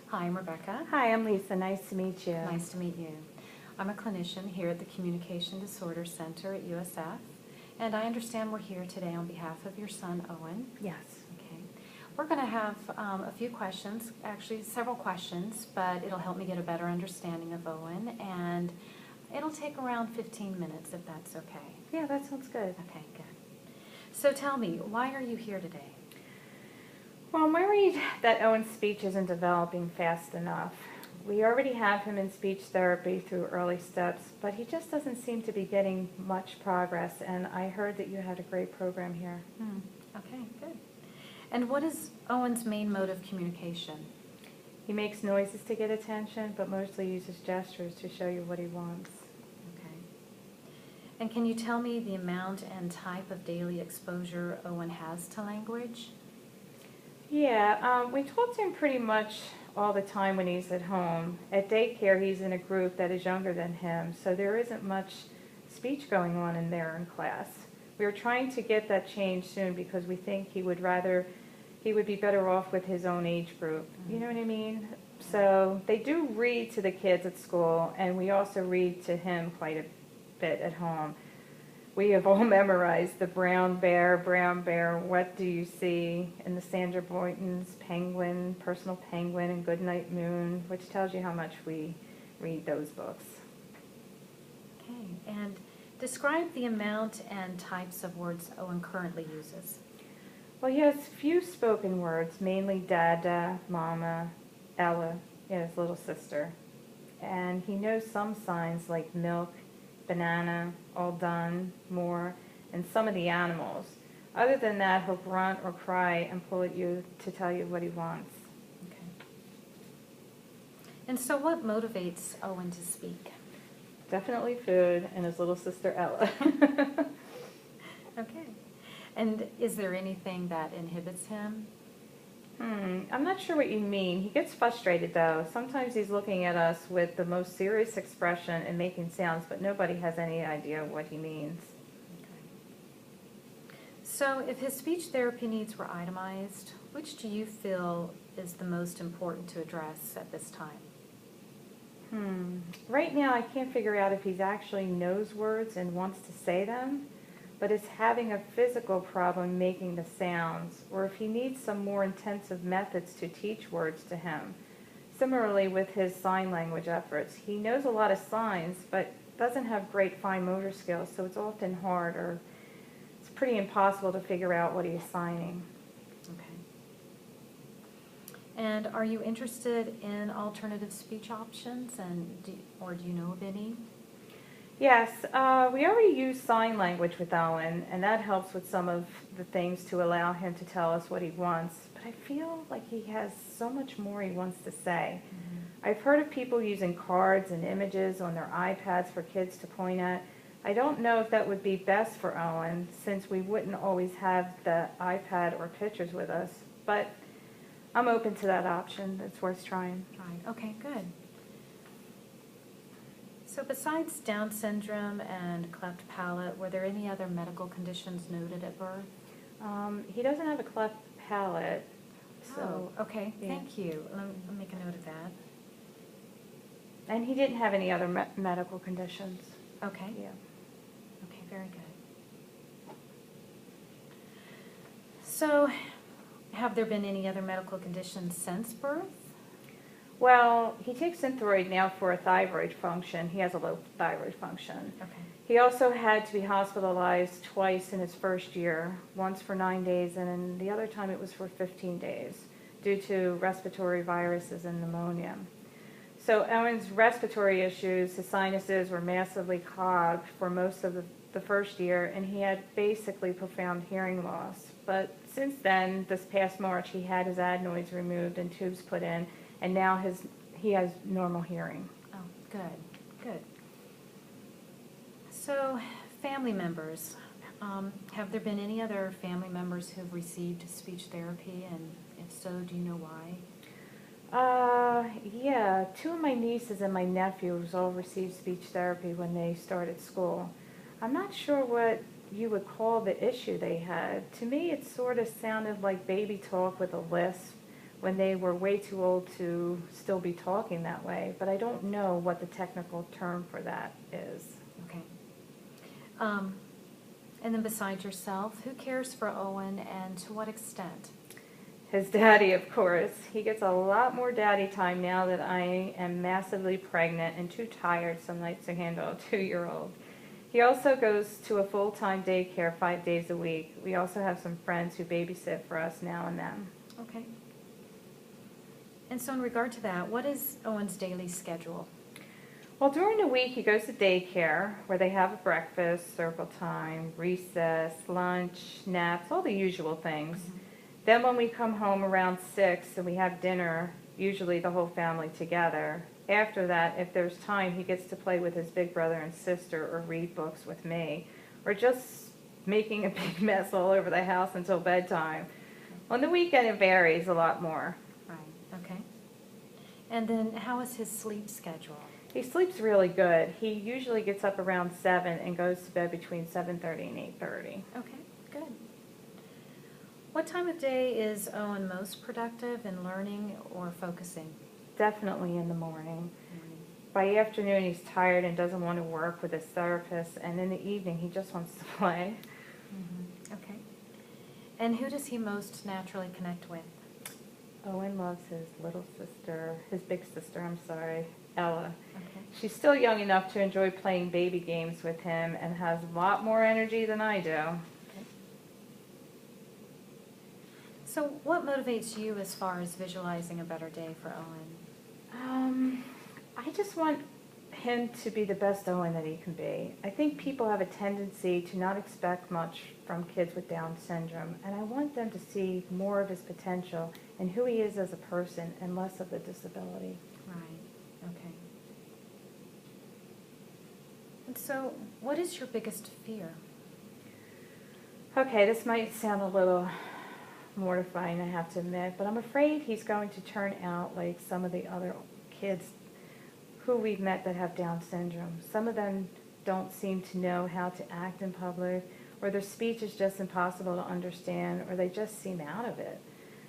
Hi, I'm Rebecca. Hi, I'm Lisa. Nice to meet you. Nice to meet you. I'm a clinician here at the Communication Disorder Center at USF, and I understand we're here today on behalf of your son, Owen. Yes. Okay. We're going to have a few questions, actually several questions, but it'll help me get a better understanding of Owen, and it'll take around 15 minutes if that's okay. Yeah, that sounds good. Okay, good. So tell me, why are you here today? Well, I'm worried that Owen's speech isn't developing fast enough. We already have him in speech therapy through early steps, but he just doesn't seem to be getting much progress, and I heard that you had a great program here. Okay, good. And what is Owen's main mode of communication? He makes noises to get attention, but mostly uses gestures to show you what he wants. Okay. And can you tell me the amount and type of daily exposure Owen has to language? Yeah, we talk to him pretty much all the time when he's at home. At daycare, he's in a group that is younger than him, so there isn't much speech going on in there in class. We are trying to get that changed soon because we think he would be better off with his own age group. You know what I mean? So they do read to the kids at school, and we also read to him quite a bit at home. We have all memorized the brown bear, what do you see, and the Sandra Boynton's Penguin, Personal Penguin, and Goodnight Moon, which tells you how much we read those books. Okay. And describe the amount and types of words Owen currently uses. Well, he has few spoken words, mainly Dada, Mama, Ella, his little sister. And he knows some signs like milk, banana, all done, more, and some of the animals. Other than that, he'll grunt or cry and pull at you to tell you what he wants. Okay. And so what motivates Owen to speak? Definitely food and his little sister Ella. Okay. And is there anything that inhibits him? I'm not sure what you mean. He gets frustrated though. Sometimes he's looking at us with the most serious expression and making sounds, but nobody has any idea what he means. Okay. So if his speech therapy needs were itemized, which do you feel is the most important to address at this time? Right now I can't figure out if he actually knows words and wants to say them, but is having a physical problem making the sounds, or if he needs some more intensive methods to teach words to him. Similarly with his sign language efforts, he knows a lot of signs, but doesn't have great fine motor skills, so it's often hard, or it's pretty impossible to figure out what he's signing. Okay. And are you interested in alternative speech options, or do you know of any? Yes, we already use sign language with Owen, and that helps with some of the things to allow him to tell us what he wants. But I feel like he has so much more he wants to say. I've heard of people using cards and images on their iPads for kids to point at. I don't know if that would be best for Owen, since we wouldn't always have the iPad or pictures with us. But I'm open to that option. It's worth trying. Right. Okay, good. So besides Down syndrome and cleft palate, were there any other medical conditions noted at birth? He doesn't have a cleft palate. So, okay. yeah. Thank you. Let me make a note of that. And he didn't have any other medical conditions. Okay. Yeah. Okay, very good. So, have there been any other medical conditions since birth? Well, he takes Synthroid now for a thyroid function. He has a low thyroid function. Okay. He also had to be hospitalized twice in his first year, once for 9 days, and then the other time it was for 15 days, due to respiratory viruses and pneumonia. So Owen's respiratory issues, his sinuses were massively clogged for most of the first year, and he had basically profound hearing loss. But since then, this past March, he had his adenoids removed and tubes put in, and now he has normal hearing. Oh, good, good. So, family members, have there been any other family members who have received speech therapy, and if so, do you know why? Yeah, 2 of my nieces and my nephews all received speech therapy when they started school. I'm not sure what you would call the issue they had. To me, it sort of sounded like baby talk with a lisp, when they were way too old to still be talking that way, but I don't know what the technical term for that is. Okay. And then besides yourself, who cares for Owen and to what extent? His daddy, of course. He gets a lot more daddy time now that I am massively pregnant and too tired some nights to handle a 2-year-old. He also goes to a full-time daycare 5 days a week. We also have some friends who babysit for us now and then. Okay. And so in regard to that, what is Owen's daily schedule? Well, during the week, he goes to daycare, where they have a breakfast, circle time, recess, lunch, naps, all the usual things. Then when we come home around 6 and we have dinner, usually the whole family together, after that, if there's time, he gets to play with his big brother and sister or read books with me, or just making a big mess all over the house until bedtime. On the weekend, it varies a lot more. Right, okay. And then how is his sleep schedule? He sleeps really good. He usually gets up around 7 and goes to bed between 7:30 and 8:30. Okay, good. What time of day is Owen most productive in learning or focusing? Definitely in the morning. By afternoon, he's tired and doesn't want to work with his therapist, and in the evening, he just wants to play. Okay. And who does he most naturally connect with? Owen loves his little sister, his big sister, I'm sorry, Ella. Okay. She's still young enough to enjoy playing baby games with him and has a lot more energy than I do. Okay. So what motivates you as far as visualizing a better day for Owen? I just want him to be the best Owen that he can be. I think people have a tendency to not expect much from kids with Down syndrome, and I want them to see more of his potential and who he is as a person and less of the disability. Right, okay. And so what is your biggest fear? Okay, this might sound a little mortifying, I have to admit, but I'm afraid he's going to turn out like some of the other kids who we've met that have Down syndrome. Some of them don't seem to know how to act in public, or their speech is just impossible to understand, or they just seem out of it.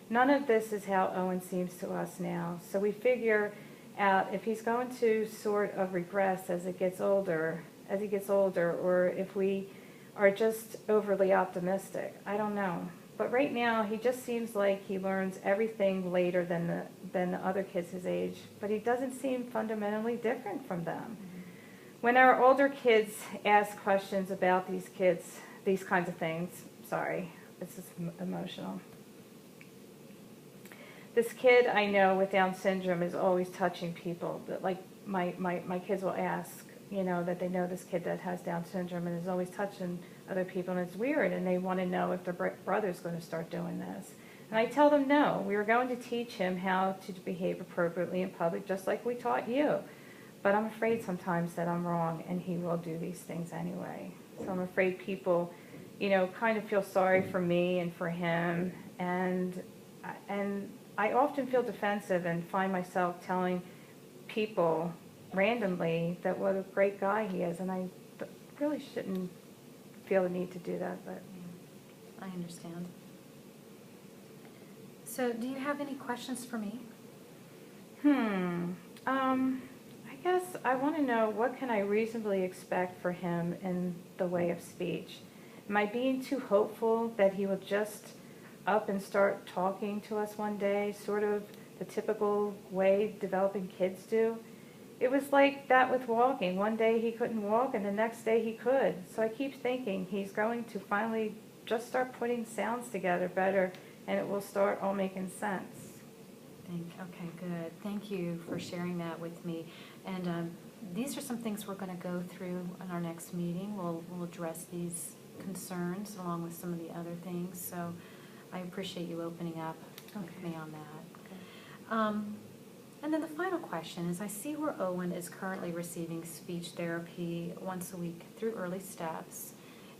None of this is how Owen seems to us now, so we figure out if he's going to sort of regress as he gets older, or if we are just overly optimistic. I don't know. But right now, he just seems like he learns everything later than the other kids his age, but he doesn't seem fundamentally different from them. When our older kids ask questions about these kids, these kinds of things, sorry, this is emotional. This kid I know with Down syndrome is always touching people. That, like my kids will ask, you know, that they know this kid that has Down syndrome and is always touching other people, and it's weird, and they want to know if their brother's going to start doing this. And I tell them no, we are going to teach him how to behave appropriately in public, just like we taught you. But I'm afraid sometimes that I'm wrong, and he will do these things anyway. So I'm afraid people, you know, kind of feel sorry for me and for him, and I often feel defensive and find myself telling people randomly that what a great guy he is, and I really shouldn't feel the need to do that, but I understand. So do you have any questions for me? I guess I want to know, what can I reasonably expect for him in the way of speech? Am I being too hopeful that he will just up and start talking to us one day, sort of the typical way developing kids do? It was like that with walking. One day he couldn't walk, and the next day he could. So I keep thinking he's going to finally just start putting sounds together better, and it will start all making sense. Okay, good. Thank you for sharing that with me. And these are some things we're going to go through in our next meeting. We'll address these concerns along with some of the other things. So I appreciate you opening up with me on that. And then the final question is, I see where Owen is currently receiving speech therapy once a week through Early Steps.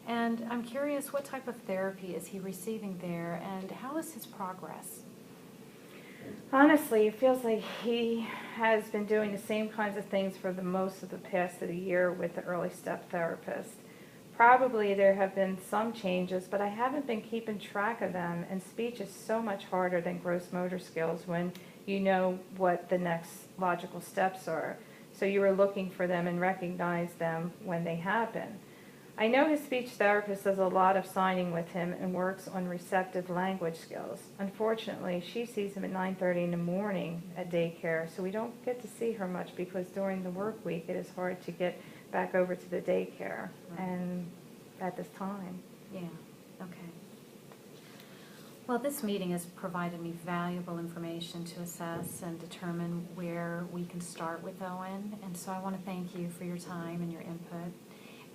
And I'm curious, what type of therapy is he receiving there, and how is his progress? Honestly, it feels like he has been doing the same kinds of things for the most of the past of the year with the Early Step therapist. Probably there have been some changes, but I haven't been keeping track of them, and speech is so much harder than gross motor skills when you know what the next logical steps are. So you are looking for them and recognize them when they happen. I know his speech therapist does a lot of signing with him and works on receptive language skills. Unfortunately, she sees him at 9:30 in the morning at daycare, so we don't get to see her much because during the work week it is hard to get back over to the daycare Right. and at this time. Yeah, okay. Well, this meeting has provided me valuable information to assess and determine where we can start with Owen, and so I want to thank you for your time and your input.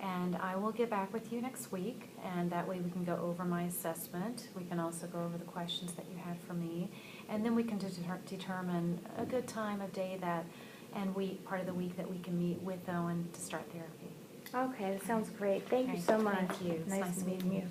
And I will get back with you next week, and that way we can go over my assessment. We can also go over the questions that you had for me, and then we can determine a good time of day that, and week, part of the week that we can meet with Owen to start therapy. Okay, that sounds great. Thank you Okay, so much. thank you. It's nice Nice meeting you.